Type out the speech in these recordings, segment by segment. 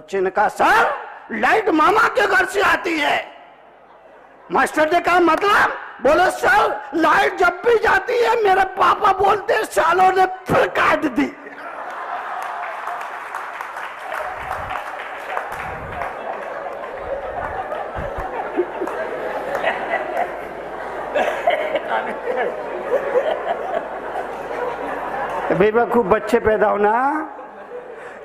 बच्चे ने कहा सर लाइट मामा के घर से आती है। मास्टर ने कहा मतलब? बोले सर लाइट जब भी जाती है मेरे पापा बोलते सालों ने फिर काट दी। बेवकूफ बच्चे पैदा होना,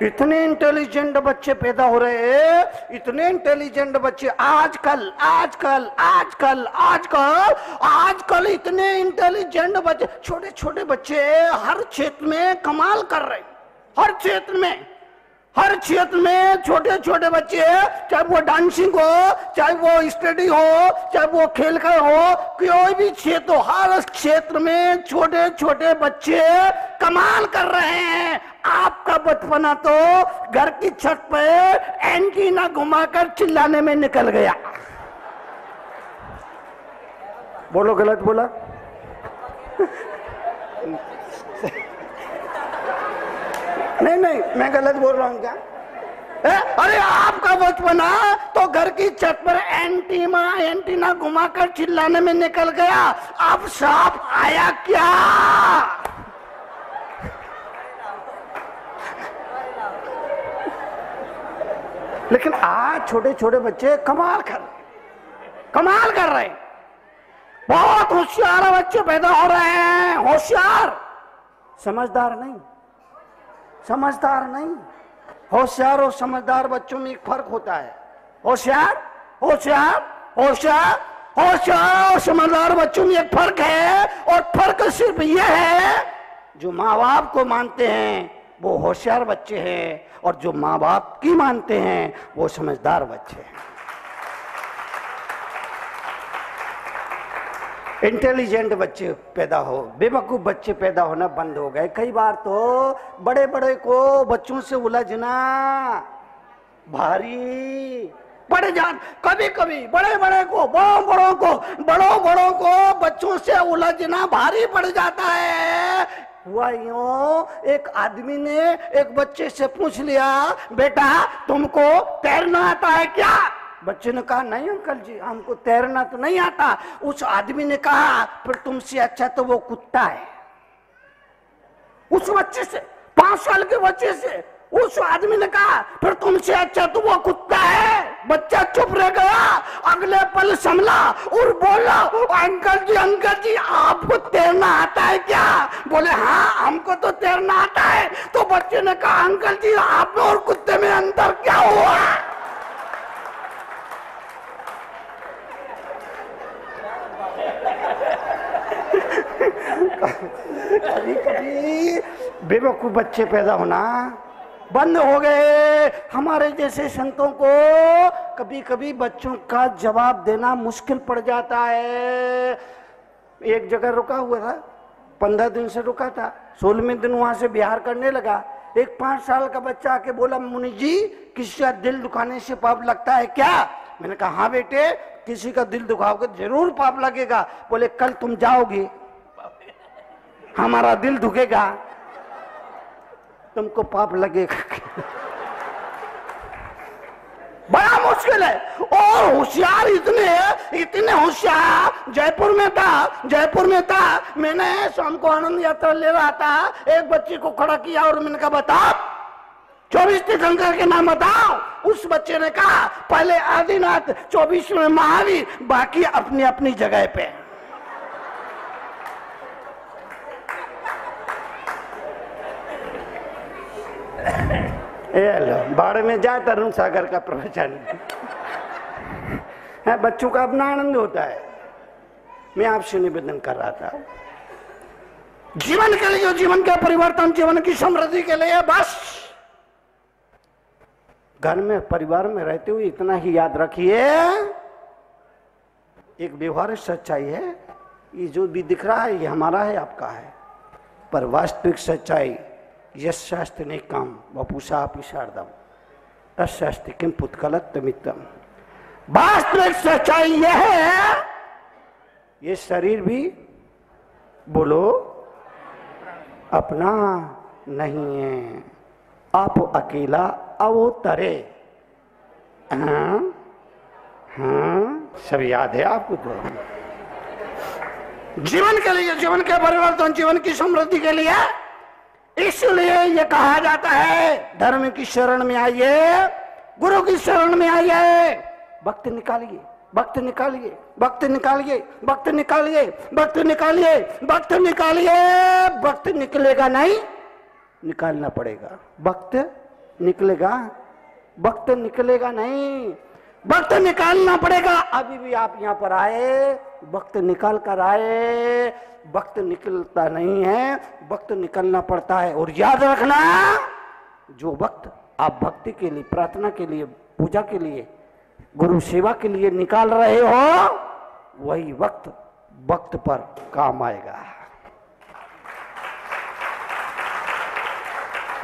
इतने इंटेलिजेंट बच्चे पैदा हो रहे हैं, इतने इंटेलिजेंट बच्चे आजकल आजकल आजकल आजकल आजकल इतने इंटेलिजेंट बच्चे, छोटे छोटे बच्चे हर क्षेत्र में कमाल कर रहे हैं। हर क्षेत्र में, हर क्षेत्र में छोटे छोटे बच्चे, चाहे वो डांसिंग हो, चाहे वो स्टडी हो, चाहे वो खेल का हो, कोई भी क्षेत्र हो, हर क्षेत्र में छोटे छोटे बच्चे कमाल कर रहे हैं। आपका बचपना तो घर की छत पे एंटीना घुमाकर चिल्लाने में निकल गया। बोलो गलत बोला? नहीं नहीं मैं गलत बोल रहा हूँ क्या? अरे आपका बचपना तो घर की छत पर एंटीना घुमाकर चिल्लाने में निकल गया। अब सांप आया क्या? लेकिन आज छोटे छोटे बच्चे कमाल कर रहे हैं। बहुत होशियार बच्चे पैदा हो रहे हैं। होशियार, समझदार नहीं, समझदार नहीं। होशियार और समझदार बच्चों में एक फर्क होता है। होशियार होशियार होशियार होशियार और समझदार बच्चों में एक फर्क है, और फर्क सिर्फ यह है जो माँ बाप को मानते हैं वो होशियार बच्चे हैं, और जो माँ बाप की मानते हैं वो समझदार बच्चे हैं। इंटेलिजेंट बच्चे पैदा हो, बेवकूफ बच्चे पैदा होना बंद हो गए। कई बार तो बड़े बड़े को बच्चों से उलझना भारी पड़ जा, कभी कभी बड़े बड़े को बड़ों को बच्चों से उलझना भारी पड़ जाता है। हुआ यूं, एक आदमी ने एक बच्चे से पूछ लिया, बेटा तुमको तैरना आता है क्या? बच्चे ने कहा नहीं अंकल जी हमको तैरना तो नहीं आता। उस आदमी ने कहा फिर तुमसे अच्छा तो वो कुत्ता है। उस बच्चे से, 5 साल के बच्चे से उस आदमी ने कहा फिर तुमसे अच्छा तो वो कुत्ता है। बच्चा चुप रह गया, अगले पल संभला और बोला अंकल जी आपको तैरना आता है क्या? बोले हाँ हमको तो तैरना आता है। तो बच्चे ने कहा अंकल जी आप और कुत्ते में अंतर क्या हुआ? कभी कभी बेवकूफ बच्चे पैदा होना बंद हो गए। हमारे जैसे संतों को कभी कभी बच्चों का जवाब देना मुश्किल पड़ जाता है। एक जगह रुका हुआ था, 15 दिन से रुका था, 16वें दिन वहां से बिहार करने लगा। एक 5 साल का बच्चा आके बोला मुनि जी किसी का दिल दुखाने से पाप लगता है क्या? मैंने कहा हाँ बेटे किसी का दिल दुखाओगे जरूर पाप लगेगा। बोले कल तुम जाओगे हमारा दिल दुखेगा तुमको पाप लगेगा। बड़ा मुश्किल है। और होशियार इतने होशियार जयपुर में था। मैंने शाम को आनंद यात्रा ले रहा था, एक बच्चे को खड़ा किया और मैंने कहा बताओ 24 तीर्थंकर के नाम बताओ। उस बच्चे ने कहा पहले आदिनाथ, 24 में महावीर, बाकी अपनी अपनी जगह पे। बाड़े में जाए तरुण सागर का प्रवचन है, बच्चों का अपना आनंद होता है। मैं आपसे निवेदन कर रहा था जीवन के लिए, जीवन का परिवर्तन, जीवन की समृद्धि के लिए बस घर में परिवार में रहते हुए इतना ही याद रखिए, एक व्यवहारिक सच्चाई है, ये जो भी दिख रहा है ये हमारा है आपका है, पर वास्तविक सच्चाई यशास्त्र ने काम वपुषा पिशार्दम तस्यास्ति किम पुत्कलत्तमित्तम। वास्तविक सच्चाई यह है ये शरीर भी बोलो अपना नहीं है, आप अकेला अवतरे हाँ हाँ, सब याद है आपको। तो जीवन के लिए, जीवन के परिवर्तन, जीवन की समृद्धि के लिए, इसलिए ये कहा जाता है धर्म की शरण में आइए, गुरु की शरण में आइए, वक्त निकालिए, वक्त निकालिए, वक्त निकालिए, वक्त निकालिए, वक्त निकालिए, वक्त निकालिए। वक्त निकलेगा नहीं, निकालना पड़ेगा। वक्त निकलेगा, वक्त निकलेगा नहीं, वक्त निकालना पड़ेगा। अभी भी आप यहाँ पर आए, वक्त निकाल कर आए, वक्त निकलता नहीं है, वक्त निकलना पड़ता है। और याद रखना, जो वक्त आप भक्ति के लिए, प्रार्थना के लिए, पूजा के लिए, गुरु सेवा के लिए निकाल रहे हो, वही वक्त वक्त पर काम आएगा।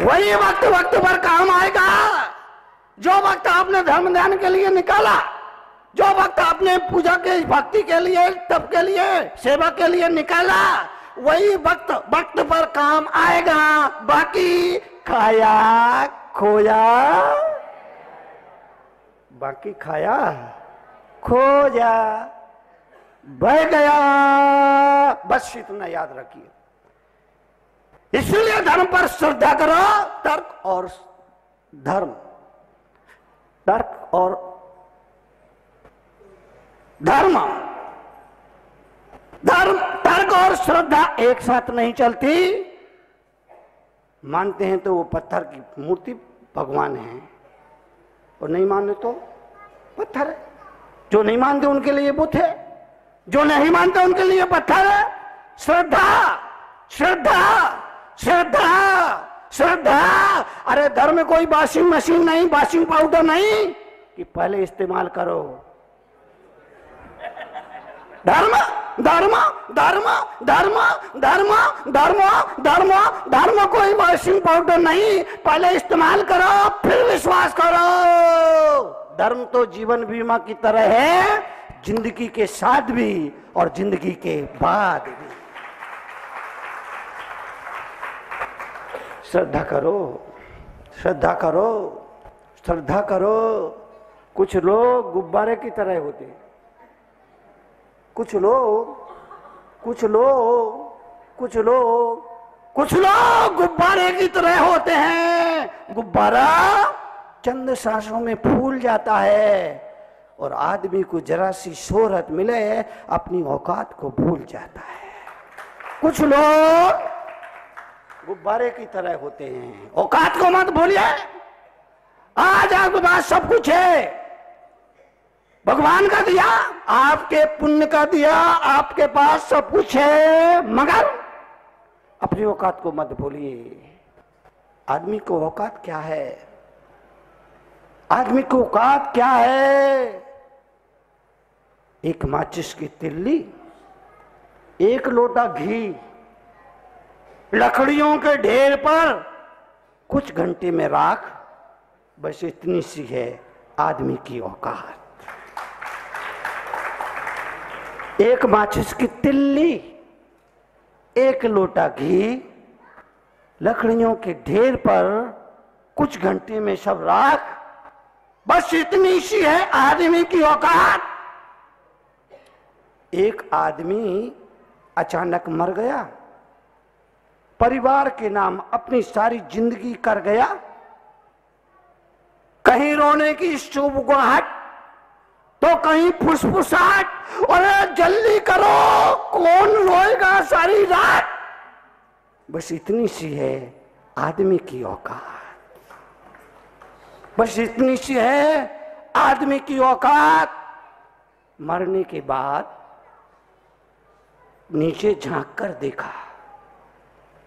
वही वक्त वक्त पर काम आएगा। जो वक्त आपने धर्म ध्यान के लिए निकाला, जो वक्त आपने पूजा के, भक्ति के लिए, तप के लिए, सेवा के लिए निकाला, वही वक्त वक्त पर काम आएगा। बाकी खाया खोया, बाकी खाया खोया, बह गया। बस इतना याद रखिए। इसलिए धर्म पर श्रद्धा करो। तर्क और धर्म, तर्क और धर्म, धर्म, तर्क और श्रद्धा एक साथ नहीं चलती। मानते हैं तो वो पत्थर की मूर्ति भगवान है, और नहीं मानते तो पत्थर है। जो नहीं मानते उनके लिए बुत है, जो नहीं मानते उनके लिए पत्थर है। श्रद्धा, श्रद्धा, श्रद्धा, श्रद्धा। अरे धर्म कोई वॉशिंग मशीन नहीं, वॉशिंग पाउडर नहीं कि पहले इस्तेमाल करो। धर्म, धर्म, धर्म, धर्म, धर्म, धर्म, धर्म, धर्म कोई वॉशिंग पाउडर नहीं, पहले इस्तेमाल करो फिर विश्वास करो। धर्म तो जीवन बीमा की तरह है, जिंदगी के साथ भी और जिंदगी के बाद भी। श्रद्धा करो, श्रद्धा करो, श्रद्धा करो। कुछ लोग गुब्बारे की तरह होते हैं, कुछ लोग, कुछ लोग, कुछ लोग, कुछ लोग गुब्बारे की तरह होते हैं। गुब्बारा चंद सांसों में फूल जाता है, और आदमी को जरा सी शोहरत मिले अपनी औकात को भूल जाता है। कुछ लोग गुब्बारे की तरह होते हैं। औकात को मत भूलिए। आज आपके पास सब कुछ है, भगवान का दिया, आपके पुण्य का दिया, आपके पास सब कुछ है, मगर अपनी औकात को मत भूलिए। आदमी को औकात क्या है? आदमी को औकात क्या है? एक माचिस की तिल्ली, एक लोटा घी, लकड़ियों के ढेर पर कुछ घंटे में राख, बस इतनी सी है आदमी की औकात। एक माचिस की तिल्ली, एक लोटा घी, लकड़ियों के ढेर पर कुछ घंटे में सब राख, बस इतनी सी है आदमी की औकात। एक आदमी अचानक मर गया, परिवार के नाम अपनी सारी जिंदगी कर गया। कहीं रोने की सुबगाहट तो कहीं फुसफुसाहट, और जल्दी करो कौन रोएगा सारी रात। बस इतनी सी है आदमी की औकात, बस इतनी सी है आदमी की औकात। मरने के बाद नीचे झांक कर देखा,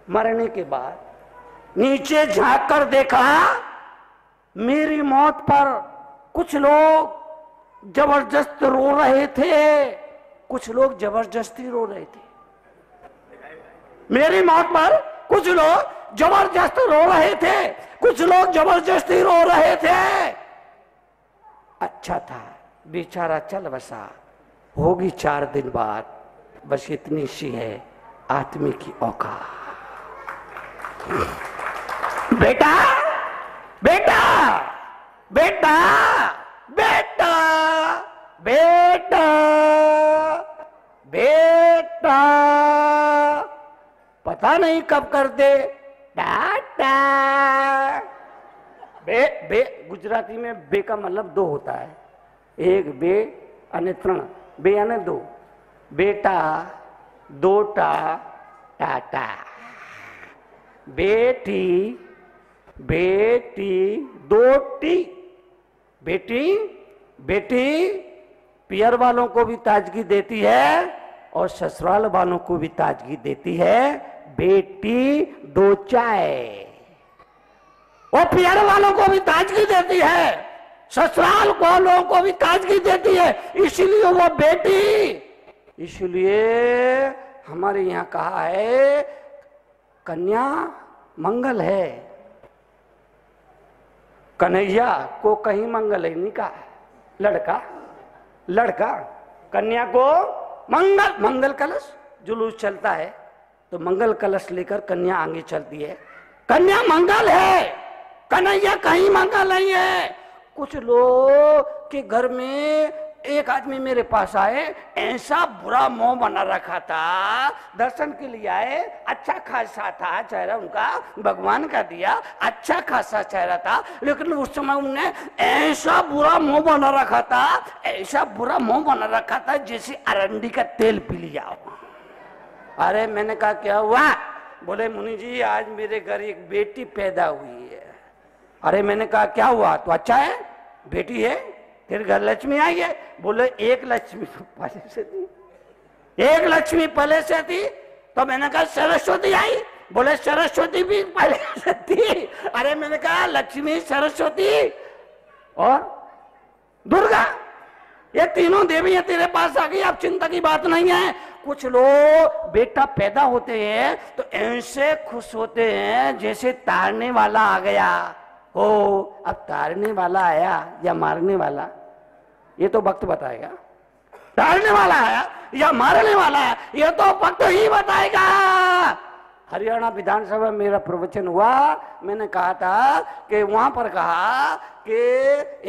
मरने के बाद नीचे झांक कर देखा, मेरी मौत पर कुछ लोग जबरदस्त रो रहे थे, कुछ लोग जबरदस्ती रो रहे थे। मेरी मौत पर कुछ लोग जबरदस्त रो रहे थे, कुछ लोग जबरदस्ती रो रहे थे। अच्छा था, बेचारा चल बसा, होगी 4 दिन बाद। बस इतनी सी है आदमी की औकात। बेटा, बेटा, बेटा, बेटा बेटा, पता नहीं कब कर दे टाटा। बे गुजराती में बे का मतलब दो होता है, एक बे अने त्रण, बे अने दो, बेटा दोटा टाटा। बेटी बेटी दोटी, बेटी बेटी पियर वालों को भी ताजगी देती है और ससुराल वालों को भी ताजगी देती है। बेटी दो चाय, वो पियर वालों को भी ताजगी देती है, ससुराल वालों को भी ताजगी देती है, इसलिए वो बेटी। इसलिए हमारे यहाँ कहा है कन्या मंगल है, कन्हैया को कहीं मंगल है नहीं कहा। लड़का लड़का कन्या को मंगल, मंगल कलश जुलूस चलता है तो मंगल कलश लेकर कन्या आगे चलती है। कन्या मंगल है, कन्हैया कहीं मंगल नहीं है। कुछ लोग के घर में एक आदमी मेरे पास आए, ऐसा बुरा मुंह बना रखा था, दर्शन के लिए आए, अच्छा खासा था चेहरा उनका, भगवान का दिया अच्छा खासा चेहरा था, लेकिन उस समय उन्हें ऐसा बुरा मुंह बना रखा था, ऐसा बुरा मुंह बना रखा था जैसे अरंडी का तेल पी लिया हो। अरे मैंने कहा क्या हुआ? बोले मुनि जी आज मेरे घर एक बेटी पैदा हुई है। अरे मैंने कहा क्या हुआ? तो अच्छा है, बेटी है, फिर घर लक्ष्मी आई है। बोले एक लक्ष्मी पहले से थी, एक लक्ष्मी पहले से थी। तो मैंने कहा सरस्वती आई। बोले सरस्वती भी पहले से थी। अरे मैंने कहा लक्ष्मी सरस्वती और दुर्गा, ये तीनों देवियां तेरे पास आ गई, अब चिंता की बात नहीं है। कुछ लोग बेटा पैदा होते हैं तो ऐसे खुश होते हैं जैसे तारने वाला आ गया हो। अब तारने वाला आया या मारने वाला, ये तो वक्त बताएगा। तारने वाला आया या मारने वाला है, ये तो वक्त ही बताएगा। हरियाणा विधानसभा में मेरा प्रवचन हुआ, मैंने कहा था कि वहां पर कहा कि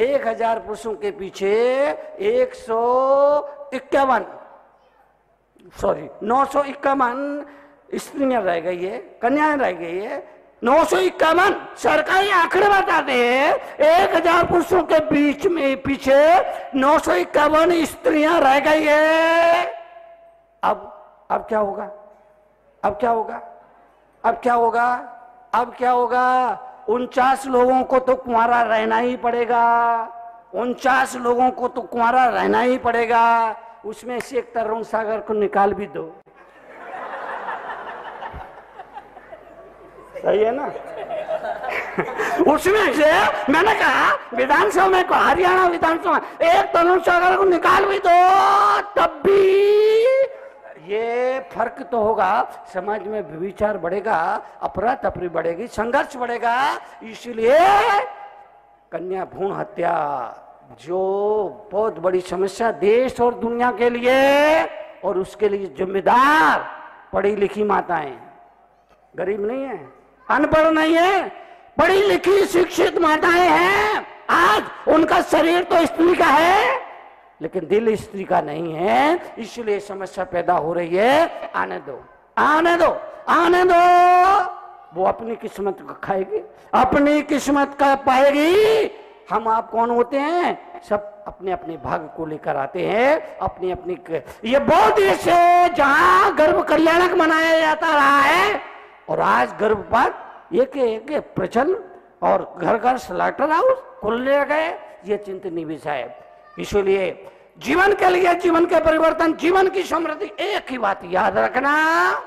1000 पुरुषों के पीछे 951 स्त्रियां रह गई है, कन्याएं रह गई है। 951 सरकारी आंकड़े बताते हैं, 1000 पुरुषों के बीच में पीछे 951 स्त्रियां रह गई है। अब क्या होगा? अब क्या होगा? अब क्या होगा? अब क्या होगा? 49 लोगों को तो कुंवारा रहना ही पड़ेगा, 49 लोगों को तो कुंवारा रहना ही पड़ेगा। उसमें से एक तरुण सागर को निकाल भी दो, सही है ना? उसमें से मैंने कहा विधानसभा में, हरियाणा विधानसभा एक तरुण सागर को निकाल भी दो, तब भी ये फर्क तो होगा। समाज में विचार बढ़ेगा, अपरा तपरी बढ़ेगी, संघर्ष बढ़ेगा। इसलिए कन्या भ्रूण हत्या जो बहुत बड़ी समस्या देश और दुनिया के लिए, और उसके लिए जिम्मेदार पढ़ी लिखी माताएं, गरीब नहीं है, अनपढ़ नहीं है, पढ़ी लिखी शिक्षित माताएं हैं। आज उनका शरीर तो स्त्री का है लेकिन दिल स्त्री का नहीं है, इसलिए समस्या पैदा हो रही है। आने दो, आने दो, आने दो। वो अपनी किस्मत को खाएगी, अपनी किस्मत का पाएगी। हम आप कौन होते हैं? सब अपने अपने भाग को लेकर आते हैं, अपनी अपनी। ये बहुत देश है जहां गर्भ कल्याणक मनाया जाता रहा है, और आज गर्भपात एक प्रचलन और घर घर स्लॉटर हाउस खुलने गए। ये चिंतनीय विषय है। इसलिए जीवन के लिए, जीवन के परिवर्तन, जीवन की समृद्धि, एक ही बात याद रखना,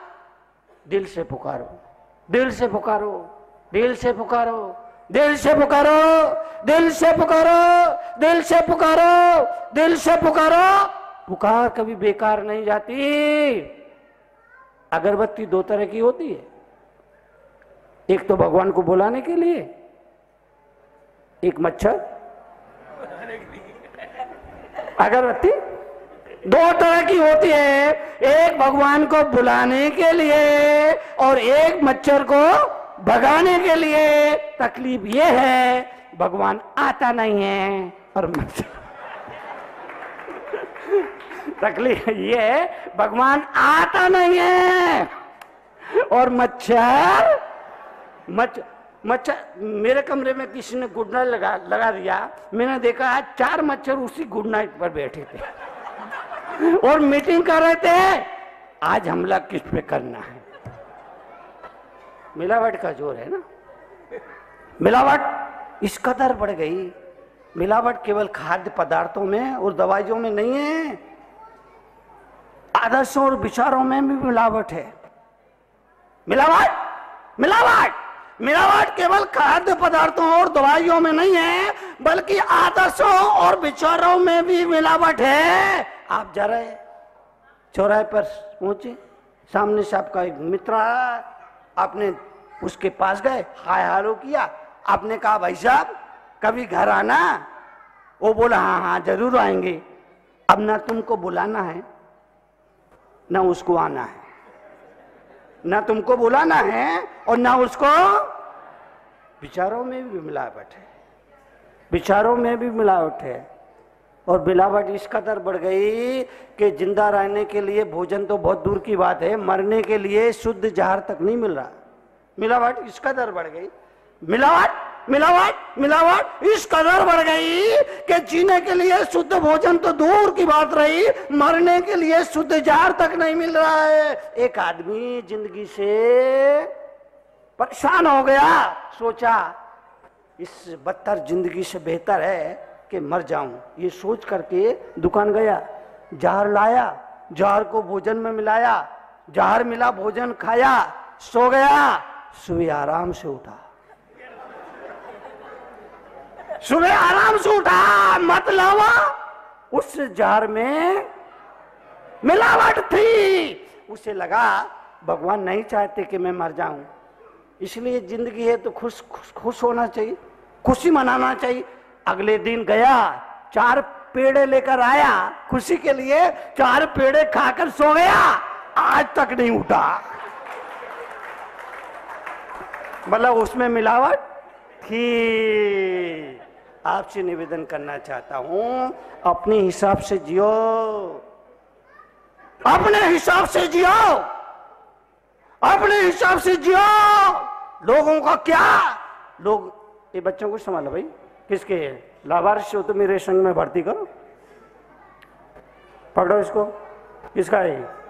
दिल से पुकारो, दिल से पुकारो, दिल से पुकारो, दिल से पुकारो, दिल से पुकारो, दिल से पुकारो, दिल से पुकारो। पुकार कभी बेकार नहीं जाती। अगरबत्ती दो तरह की होती है, एक तो भगवान को बुलाने के लिए, एक मच्छर। अगरबत्ती दो तरह की होती है, एक भगवान को बुलाने के लिए और एक मच्छर को भगाने के लिए। तकलीफ ये है भगवान आता नहीं है और मच्छर तकलीफ ये है भगवान आता नहीं है। और मच्छर मेरे कमरे में किसी ने गुड नाइट लगा दिया। मैंने देखा आज 4 मच्छर उसी गुड नाइट पर बैठे थे और मीटिंग कर रहे थे आज हमला किस पे करना है। मिलावट का जोर है ना। मिलावट इस कदर बढ़ गई। मिलावट केवल खाद्य पदार्थों में और दवाइयों में नहीं है, आदर्शों और विचारों में भी मिलावट है। मिलावट मिलावट मिलावट केवल खाद्य पदार्थों और दवाइयों में नहीं है बल्कि आदर्शों और विचारों में भी मिलावट है। आप जा रहे चौराहे पर पहुंचे, सामने से आपका एक मित्र आया, आपने उसके पास गए, हाय हालो किया, आपने कहा भाई साहब कभी घर आना। वो बोला हाँ हाँ जरूर आएंगे। अब ना तुमको बुलाना है ना उसको आना है, ना तुमको बुलाना है और ना उसको। विचारों में भी मिलावट है, विचारों में भी मिलावट है। और मिलावट इस कदर बढ़ गई कि जिंदा रहने के लिए भोजन तो बहुत दूर की बात है, मरने के लिए शुद्ध जहर तक नहीं मिल रहा। मिलावट इस कदर बढ़ गई, मिलावट मिलावट मिलावट इस कदर बढ़ गई कि जीने के लिए शुद्ध भोजन तो दूर की बात रही, मरने के लिए शुद्ध जहर तक नहीं मिल रहा है। एक आदमी जिंदगी से परेशान हो गया, सोचा इस बदतर जिंदगी से बेहतर है कि मर जाऊं। ये सोच करके दुकान गया, जहर लाया, जहर को भोजन में मिलाया, जहर मिला, भोजन खाया, सो गया। सुबह आराम से उठा, सुबह आराम से उठा, मतलब उस जहर में मिलावट थी। उसे लगा भगवान नहीं चाहते कि मैं मर जाऊं, इसलिए जिंदगी है तो खुश खुश खुश होना चाहिए, खुशी मनाना चाहिए। अगले दिन गया, 4 पेड़े लेकर आया खुशी के लिए, 4 पेड़े खाकर सो गया, आज तक नहीं उठा। मतलब उसमें मिलावट थी। आपसे निवेदन करना चाहता हूं अपने हिसाब से जियो, अपने हिसाब से जियो, अपने हिसाब से जियो। लोगों का क्या, लोग ये बच्चों को संभालो भाई, किसके लावारिस हो तो मेरे संग में भर्ती करो, पकड़ो इसको, किसका है?